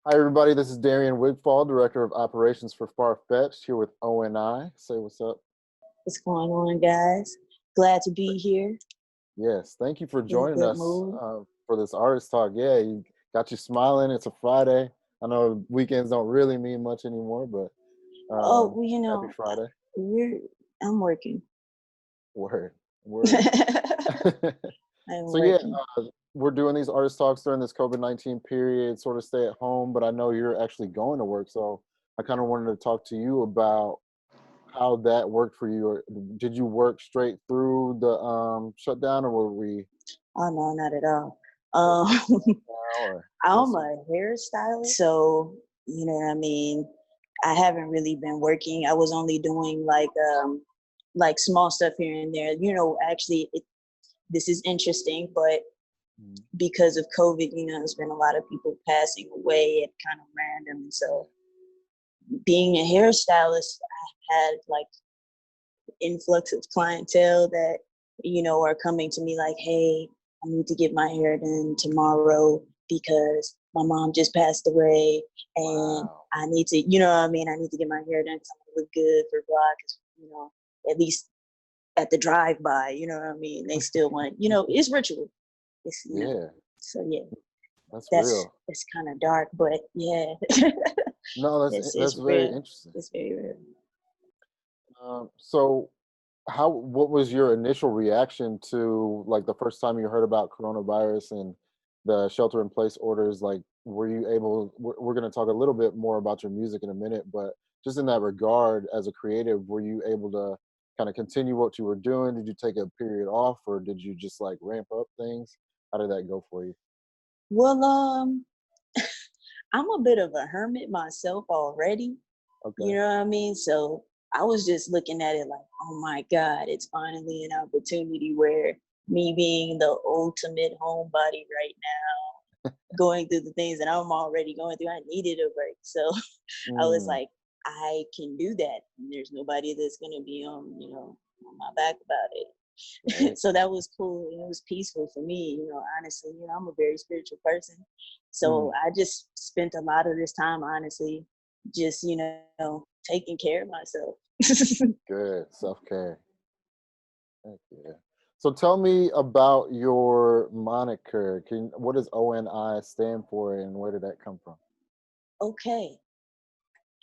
Hi, everybody. This is Darian Wigfall, Director of Operations for FarFetched, here with O.N.I. Say what's up. What's going on, guys? Glad to be here. Yes, thank you for In a joining good us mood. for this artist talk. Yeah, you got you smiling. It's a Friday. I know weekends don't really mean much anymore, but Oh, well, happy Friday. I'm working. Word, word. I'm So yeah, working. we're doing these artist talks during this COVID-19 period, sort of stay at home, but I know you're actually going to work. So I kind of wanted to talk to you about how that worked for you. Or did you work straight through the shutdown, or were we Oh, no, not at all. Um, now, or I'm what's a hairstylist, so, you know what I mean? I haven't really been working. I was only doing like small stuff here and there. Actually, this is interesting, but because of COVID, there's been a lot of people passing away at kind of random. And so being a hairstylist, I had like influx of clientele that, are coming to me like, hey, I need to get my hair done tomorrow because my mom just passed away and Wow. I need to, I need to get my hair done because I'm gonna look good for vlog, at least at the drive-by, they still want, it's ritual. It's, Yeah, so yeah, that's that's real. kind of dark, but yeah, No, that's it's very real. interesting. It's very real. So what was your initial reaction to, like, the first time you heard about coronavirus and the shelter in place orders? Like, were you able, we're going to talk a little bit more about your music in a minute, but just in that regard, as a creative, were you able to kind of continue what you were doing? Did you take a period off, or did you just like ramp up things? How did that go for you? Well, I'm a bit of a hermit myself already. You Okay. know what I mean? So I was just looking at it like, oh my God, it's finally an opportunity where me being the ultimate homebody right now, going through the things that I'm already going through, I needed a break. So I was Mm, like, I can do that. And there's nobody that's gonna be on my back about it. right. So that was cool. It was peaceful for me, honestly. I'm a very spiritual person. So Mm, I just spent a lot of this time, honestly, just, taking care of myself. good. Self-care. Heck yeah. So tell me about your moniker. What does ONI stand for, and where did that come from? Okay.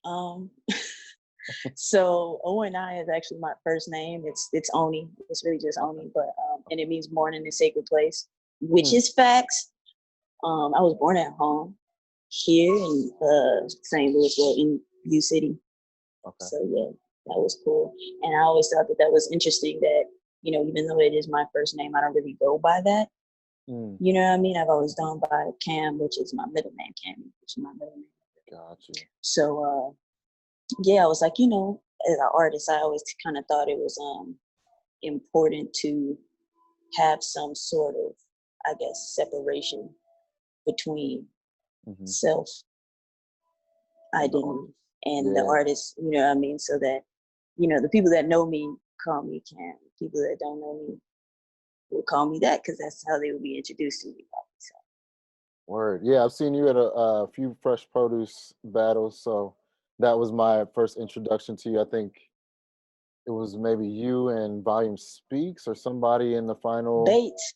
Um, so O.N.I is actually my first name. It's Oni. It's really just Okay. Oni, but and it means born in a sacred place, which Hmm. is facts. I was born at home here in St. Louis, well, in U City. Okay. So yeah, that was cool. And I always thought that was interesting that, even though it is my first name, I don't really go by that. Mm, You know what I mean? I've always gone by Cam, which is my middle name, Cammy, which is my middle name. got you. So yeah, I was like, as an artist, I always kind of thought it was important to have some sort of, I guess, separation between Hmm. self And the identity art. and the Yeah. artist, you know what I mean? So that, the people that know me call me Cam. People that don't know me will call me that because that's how they will be introduced to me. So, Word. Yeah, I've seen you at a few fresh produce battles, so that was my first introduction to you. I think it was maybe you and Volume Speaks or somebody in the final. Bates,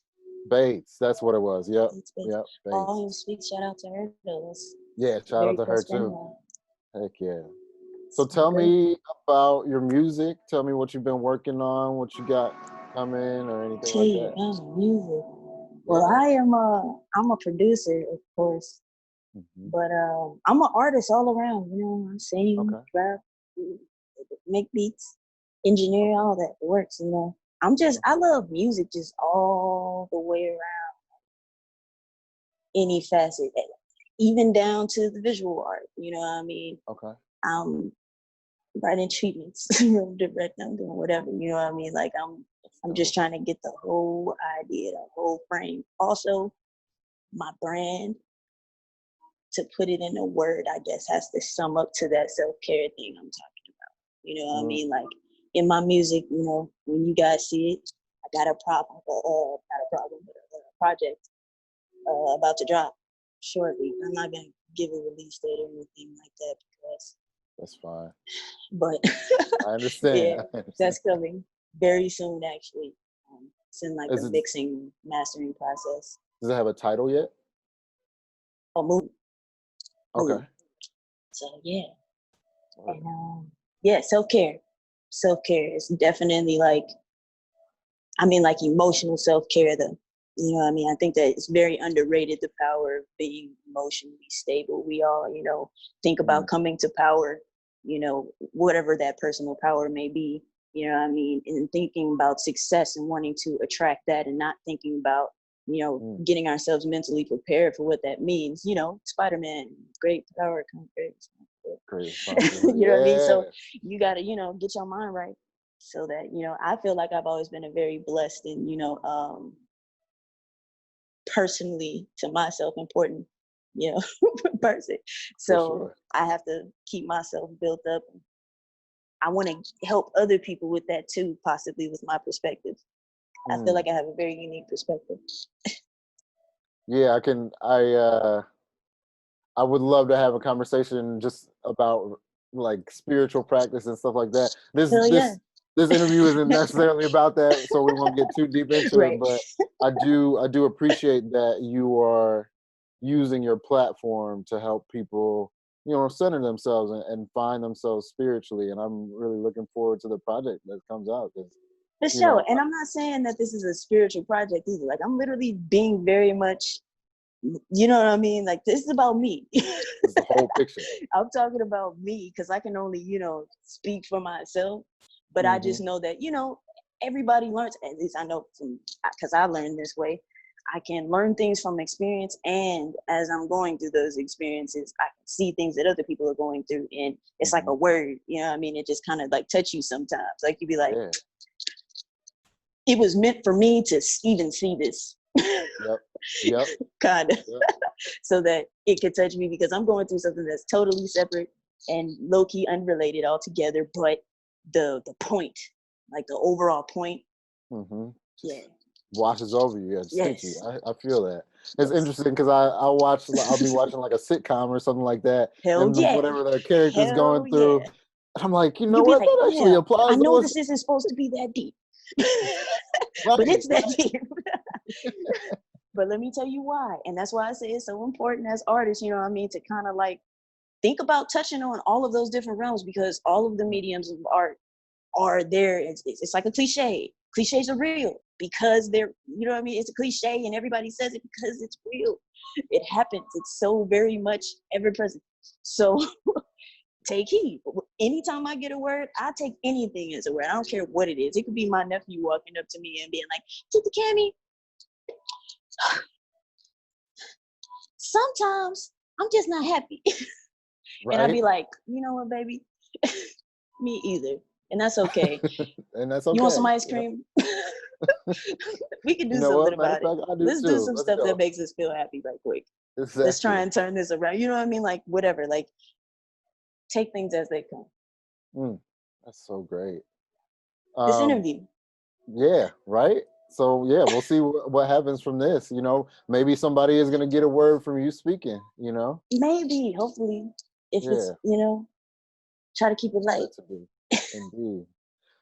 Bates. That's what it was. Yep. Bates. Yep. Bates. Volume Speak, shout out to her though. That's Yeah. a Shout out very to her close friend of too. mine. Heck yeah. So So tell great. me about your music. Tell me what you've been working on, what you got coming, or anything Tell like you that. about music. Well, Yeah. I'm a producer, of course, Hmm. but I'm an artist all around. I sing, Okay. rap, make beats, engineer, all that works. I Okay. love music just all the way around, any facet, even down to the visual art. You know what I mean? Okay. I'm writing treatments, directing, I'm doing whatever. You know what I mean? Like That's I'm just dope. trying to get the whole idea, the whole frame. Also, my brand, to put it in a word, I guess, has to sum up to that self-care thing I'm talking about. You know what I Mm, mean? Like in my music, when you guys see it, I got a problem, not a problem, but a project about to drop shortly. I'm not gonna give a release date or anything like that because. That's fine. But I understand. yeah, I understand. that's coming very soon. Actually, it's in like the It, mixing, mastering process. does it have a title yet? Oh, mood. Okay. So yeah, and yeah, self care. Self care is definitely like, I mean, like emotional self care. Though, you know what I mean? I think that it's very underrated, the power of being emotionally stable. We all, you know, think about coming to power, you know, whatever that personal power may be, you know what I mean? And thinking about success and wanting to attract that and not thinking about, you know, getting ourselves mentally prepared for what that means. You know, Spider-Man, great power, comes great. Great. You know what I mean? So you got to, you know, get your mind right so that, you know, I feel like I've always been a very blessed and, you know, personally to myself important, you know, person. So I have to keep myself built up. I want to help other people with that too, possibly with my perspective. I feel like I have a very unique perspective. Yeah, I would love to have a conversation just about like spiritual practice and stuff like that. This interview isn't necessarily about that, so we won't get too deep into it. But I do appreciate that you are using your platform to help people, you know, center themselves and find themselves spiritually. And I'm really looking forward to the project that comes out. For sure. And I'm not saying that this is a spiritual project either. Like, I'm literally being very much, you know what I mean? Like, this is about me. It's the whole picture. I'm talking about me because I can only, you know, speak for myself. But I just know that, you know, everybody learns, at least I know because I learned this way. I can learn things from experience. And as I'm going through those experiences, I can see things that other people are going through. And it's like a word, you know what I mean? It just kind of like touch you sometimes. Like you'd be like, it was meant for me to even see this. Yep. Kind of. Yep. So that it could touch me because I'm going through something that's totally separate and low-key unrelated altogether. But the point, like the overall point, washes over you. I feel that. It's interesting because I'll be watching like a sitcom or something like that, and whatever the character's going through, I'm like, you know what, like, that actually applies. I know this isn't supposed to be that deep, but it's that deep. But let me tell you why, and that's why I say it's so important as artists, you know what I mean, to kind of like think about touching on all of those different realms, because all of the mediums of art are there. It's like a cliche. Cliches are real because they're, you know what I mean? It's a cliche and everybody says it because it's real. It happens. It's so very much ever present. So take heed. Anytime I get a word, I take anything as a word. I don't care what it is. It could be my nephew walking up to me and being like, Tita Khammi, sometimes I'm just not happy. And I'd be like, you know what, baby? Me either. And that's okay. And that's okay. You want some ice cream? We can do something about it. Let's do some stuff that makes us feel happy right quick. Exactly. Let's try and turn this around. You know what I mean? Like, whatever. Like, take things as they come. That's so great. This interview. Yeah, right? So, yeah, we'll see what happens from this. You know, maybe somebody is going to get a word from you speaking, you know? Maybe, hopefully. If it's, you know, try to keep it light. Indeed.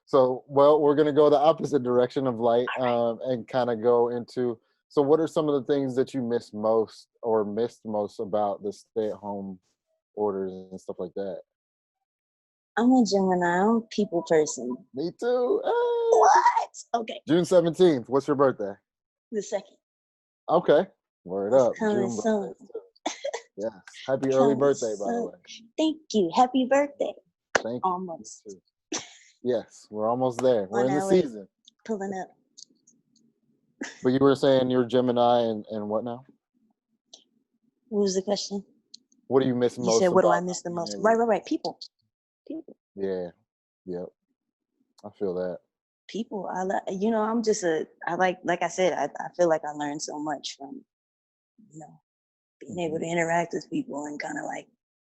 So, well, we're going to go the opposite direction of light, and kind of go into, so what are some of the things that you miss most or missed most about the stay-at-home orders and stuff like that? I'm a Gemini. I'm a people person. Me too. What? Okay. June 17th. What's your birthday? The 2nd. Okay. Word up. Coming soon. Yes. Happy early birthday, by the way. Thank you. Happy birthday. Thank you. Almost. Yes, we're almost there. We're in the season. Pulling up. But you were saying you're Gemini and what now? What was the question? What do you miss most? You said, what do I miss the most? Right. People. Yeah. Yep. I feel that. People. You know, I'm just like I said, I feel like I learned so much from, you know, being able to interact with people and kind of like,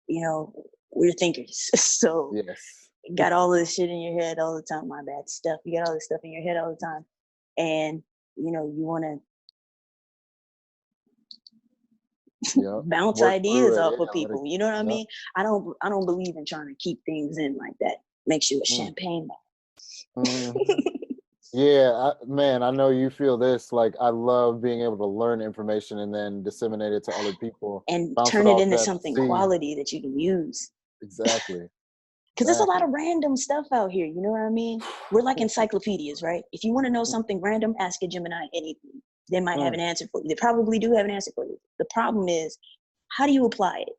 you know, we're thinkers. So yes. You got all this shit in your head all the time. My bad stuff. You got all this stuff in your head all the time. And, you know, you want to Yeah. Bounce Work through ideas it. off of Yeah. Let it, people. You know what I yeah. mean? I don't believe in trying to keep things in like that. Makes you a Mm. champagne Mhm. Yeah, man, I know you feel this. Like, I love being able to learn information and then disseminate it to other people, and bounce it turn it off into that something seed. quality that you can use. Exactly. Because there's a lot Exactly. of random stuff out here. You know what I mean? We're like encyclopedias, right? If you want to know something random, ask a Gemini anything. They might have Mm. an answer for you. They probably do have an answer for you. The problem is, how do you apply it?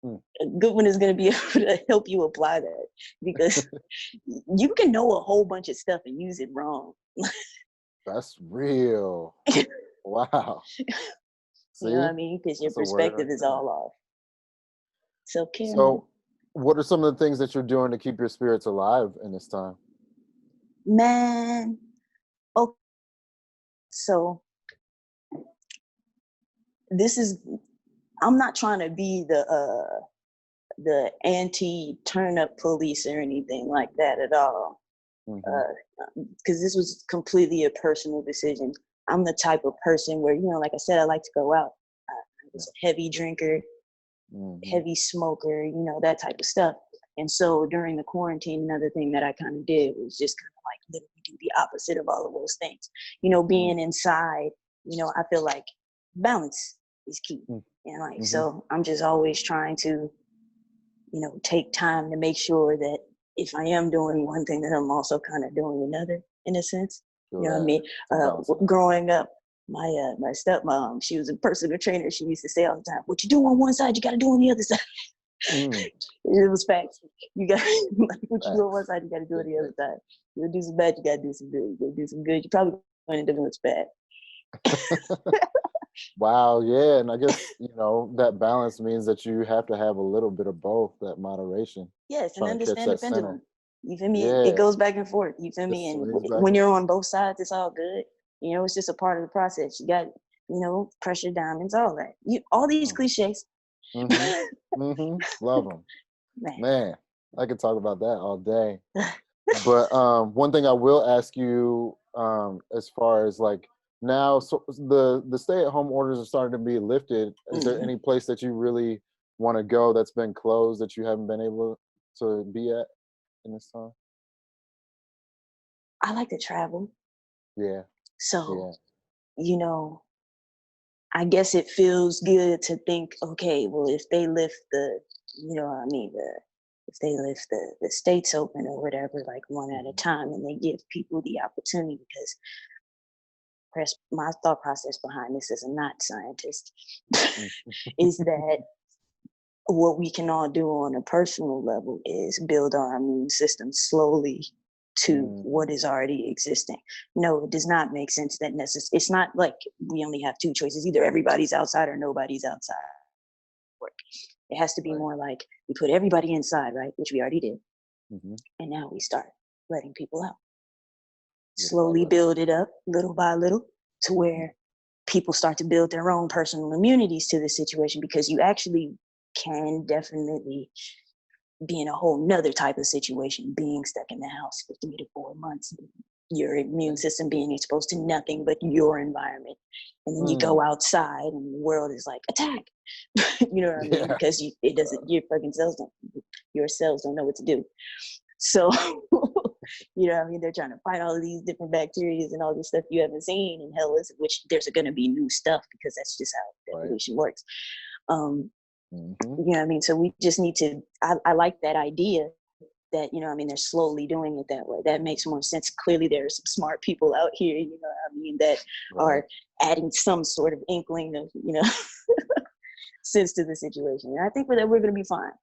Mm. A good one is going to be able to help you apply that, because you can know a whole bunch of stuff and use it wrong. That's real. Wow. You know what See? I mean? Because your That's a word perspective right is there. all off. Self-care, man. So, what are some of the things that you're doing to keep your spirits alive in this time? Man. Oh, so this is, I'm not trying to be the anti turn up police or anything like that at all. Mm-hmm. Because this was completely a personal decision. I'm the type of person where, like I said, I like to go out. I Yeah. was a heavy drinker, Mm-hmm. heavy smoker, that type of stuff. And so during the quarantine, another thing that I kind of did was just kind of like literally do the opposite of all of those things. Being inside, I feel like balance is key. And like, Mm-hmm. so I'm just always trying to, take time to make sure that if I am doing one thing, that I'm also kind of doing another, in a sense. Feel You know what I that. mean? To balance it out. Growing up, my stepmom, she was a personal trainer. She used to say all the time, "What you do on one side, you got to do on the other side." Mm. It was facts. You got like what you do on one Facts. side, you got to do on Big the other side. You'll do some bad, you got to do some good. You go do some good, you probably going to do what's bad. Wow, yeah, and I guess, that balance means that you have to have a little bit of both, that moderation, Yes, and trying to catch understand the that center. pendulum. You feel me? It Yeah, goes back and forth. You feel me? it's And when exactly. you're on both sides, it's all good. It's just a part of the process. You got, pressure diamonds, all that. All these cliches. Mm-hmm. Mm-hmm. Love them. Man. Man, I could talk about that all day. But one thing I will ask you, as far as like now, so the stay-at-home orders are starting to be lifted. Is there Mhm. any place that you really want to go that's been closed that you haven't been able to be at in this time? I like to travel. Yeah, So, yeah. you know, I guess it feels good to think, okay, well, if they lift the, what I mean, if they lift the states open or whatever, like one at a Mhm. time, and they give people the opportunity, because my thought process behind this as a not scientist Mm. is that what we can all do on a personal level is build our immune system slowly to Mm. what is already existing. No, it does not make sense that it's not like we only have two choices. Either everybody's outside or nobody's outside. Work. It has to be Right. more like we put everybody inside, right? Which we already did. Mm-hmm. And now we start letting people out. Little by Slowly little. build it up little by little to where people start to build their own personal immunities to the situation, because you actually can definitely be in a whole nother type of situation, being stuck in the house for 3 to 4 months, your immune Yeah. system being exposed to nothing but your environment. And then you go Mm. outside and the world is like, attack. You know what I mean? Yeah. Because it doesn't, your cells don't know what to do. So, what I mean? They're trying to fight all of these different bacteria and all this stuff you haven't seen, and hell is, which there's going to be new stuff, because that's just how Right. evolution works. Mm-hmm. You know what I mean? So we just need to, I like that idea that, they're slowly doing it that way. That makes more sense. Clearly there are some smart people out here, that Right. are adding some sort of inkling of, sense to the situation. And I think that we're going to be fine.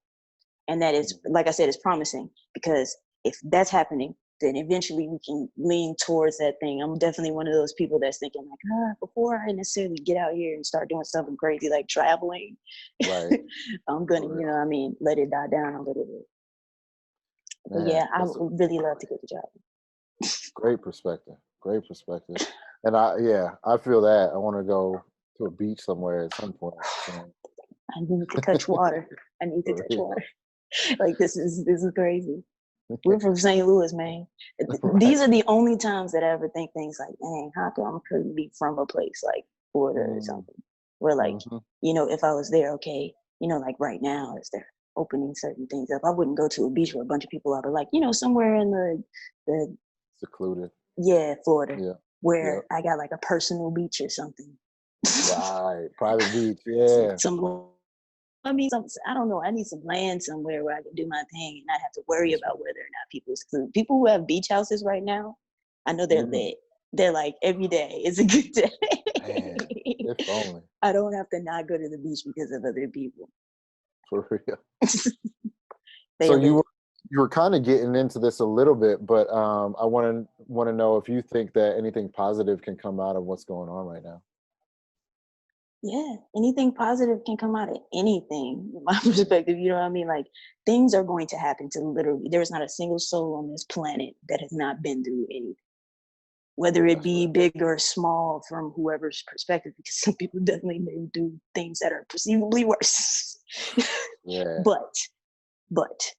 And that is, Mhm. like I said, is promising, because if that's happening, then eventually we can lean towards that thing. I'm definitely one of those people that's thinking like, before I necessarily get out here and start doing something crazy like traveling, Right. I'm gonna, For real. let it die down a little bit. But Man, yeah, I that's a would really love to get the job. great perspective. Great perspective. And I feel that. I want to go to a beach somewhere at some point. So I need to touch water. I need to for touch water. real. Like this is crazy. We're from St. Louis, man. Right. These are the only times that I ever think things like, dang, how come I couldn't be from a place like Florida or Mm. something? where like, Mm-hmm. you know, if I was there, okay, you know, like right now as they're opening certain things up, I wouldn't go to a beach where a bunch of people are, but like, you know, somewhere in the Secluded. yeah, Florida, Yeah. where Yep. I got like a personal beach or something. Right. Private beach. Yeah. Some I mean, I don't know. I need some land somewhere where I can do my thing and not have to worry That's about whether or not people exclude. People who have beach houses right now, I know they're right. lit. They're like, every day is a good Man, day. if only. I don't have to not go to the beach because of other people. For real. They So lit. you were kind of getting into this a little bit, but I want to know if you think that anything positive can come out of what's going on right now. Yeah, anything positive can come out of anything, in my perspective. You know what I mean? Like, things are going to happen to literally, there's not a single soul on this planet that has not been through anything, whether it That's be right. big or small from whoever's perspective, because some people definitely may do things that are perceivably worse. Yeah. but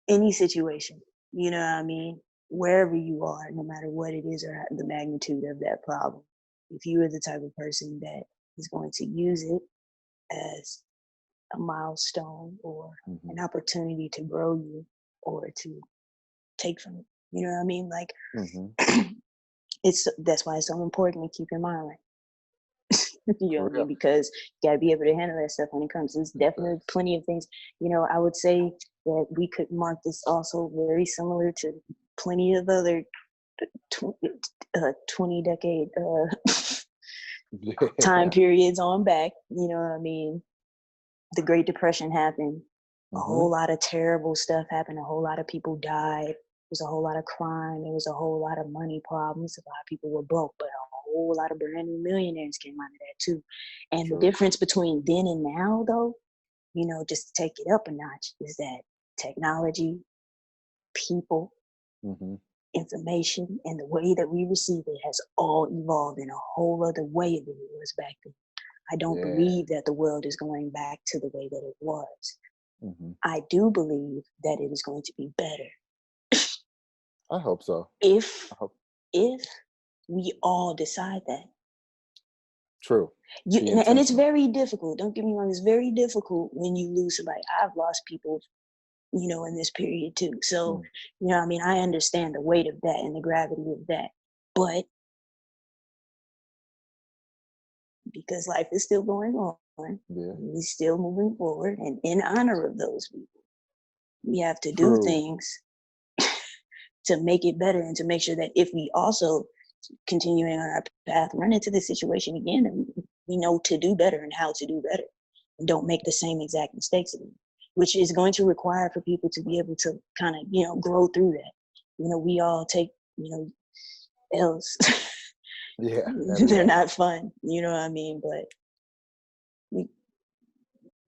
any situation, you know what I mean? Wherever you are, no matter what it is or the magnitude of that problem, if you are the type of person that is going to use it as a milestone or Mm-hmm. an opportunity to grow you or to take from it, you know what I mean? Like, Mm-hmm. that's why it's so important to keep your mind right. You know For what I mean? real. Because you gotta be able to handle that stuff when it comes. There's definitely Facts. plenty of things. You know, I would say that we could mark this also very similar to plenty of other 20 decade time Yeah. periods on back. You know what I mean? The Great Depression happened. A Mm-hmm. whole lot of terrible stuff happened. A whole lot of people died. There was a whole lot of crime. There was a whole lot of money problems. A lot of people were broke, but a whole lot of brand new millionaires came out of that too. And the True. difference between then and now, though, you know, just to take it up a notch, is that technology, people, Mm-hmm. information, and the way that we receive it has all evolved in a whole other way than it was back then. I don't Yeah. believe that the world is going back to the way that it was. Mm-hmm. I do believe that it is going to be better I hope so. if I hope. if we all decide that. True. You Be and it's intentional. very difficult. Don't get me wrong, it's very difficult when you lose somebody. I've lost people, you know, in this period too. So, Mm. you know, I mean, I understand the weight of that and the gravity of that. But because life is still going on, Yeah. we're still moving forward, and in honor of those people, we have to do True. things to make it better and to make sure that if we also continuing on our path run into this situation again, and we know to do better and how to do better and don't make the same exact mistakes again, which is going to require for people to be able to kind of, you know, grow through that. You know, we all take, you know, L's. Yeah. Every They're day. not fun, you know what I mean? But we,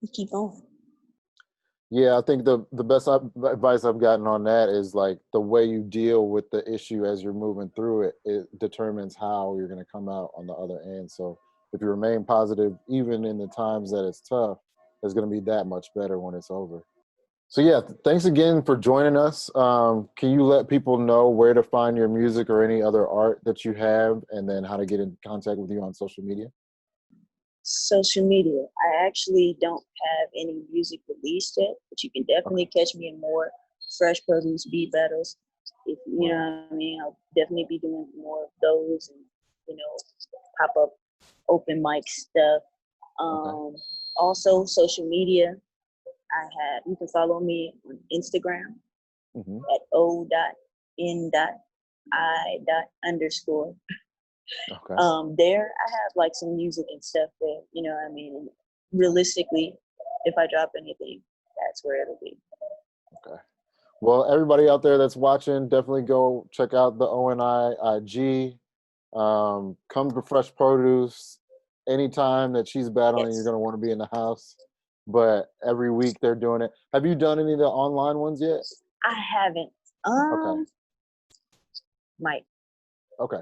we keep going. Yeah, I think the best advice I've gotten on that is like the way you deal with the issue as you're moving through it, it determines how you're going to come out on the other end. So if you remain positive, even in the times that it's tough, it's going to be that much better when it's over. So yeah, thanks again for joining us. Can you let people know where to find your music or any other art that you have, and then how to get in contact with you on social media? Social media. I actually don't have any music released yet, but you can Okay. definitely catch me in more fresh produce beat battles. If you Word. know what I mean, I'll definitely be doing more of those and, you know, pop up open mic stuff. Okay. Um, Also social media. I have You can follow me on Instagram Mm-hmm. at O.N.I._. Okay. There I have like some music and stuff there, you know what I mean? And realistically, if I drop anything, that's where it'll be. Okay. Well, everybody out there that's watching, definitely go check out the ONI IG. Come to Fresh Produce anytime that she's battling. You're Yes. gonna want to be in the house. But every week they're doing it. Have you done any of the online ones yet? I haven't. Okay. Might Okay.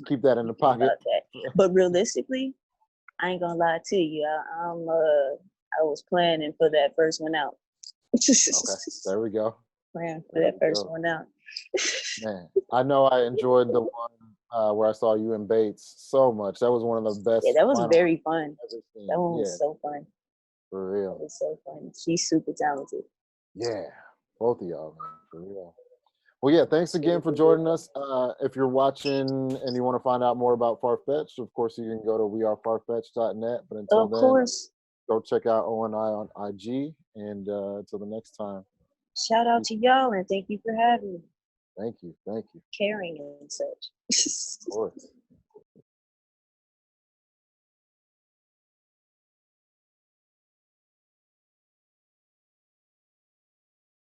Keep that in the thinking pocket. about that. But realistically, I ain't gonna lie to you. I was planning for that first one out. Okay. There we go. Planning for There that we first go. one out. Man, I know I enjoyed the one where I saw you and Bates so much. That was one of the Yeah, best that was final very fun. I've ever That seen. one Yeah, was so fun. for That real. was so fun. She's super talented. Yeah, both of y'all, man, for real. Well, yeah, thanks again for joining us. If you're watching and you want to find out more about FarFetched, of course, you can go to wearefarfetched.net. But until Of then, course. go check out O.N.I on IG. And until the next time, Shout out peace. to y'all and thank you for having me. Thank you. Thank you. Caring and such. Of course.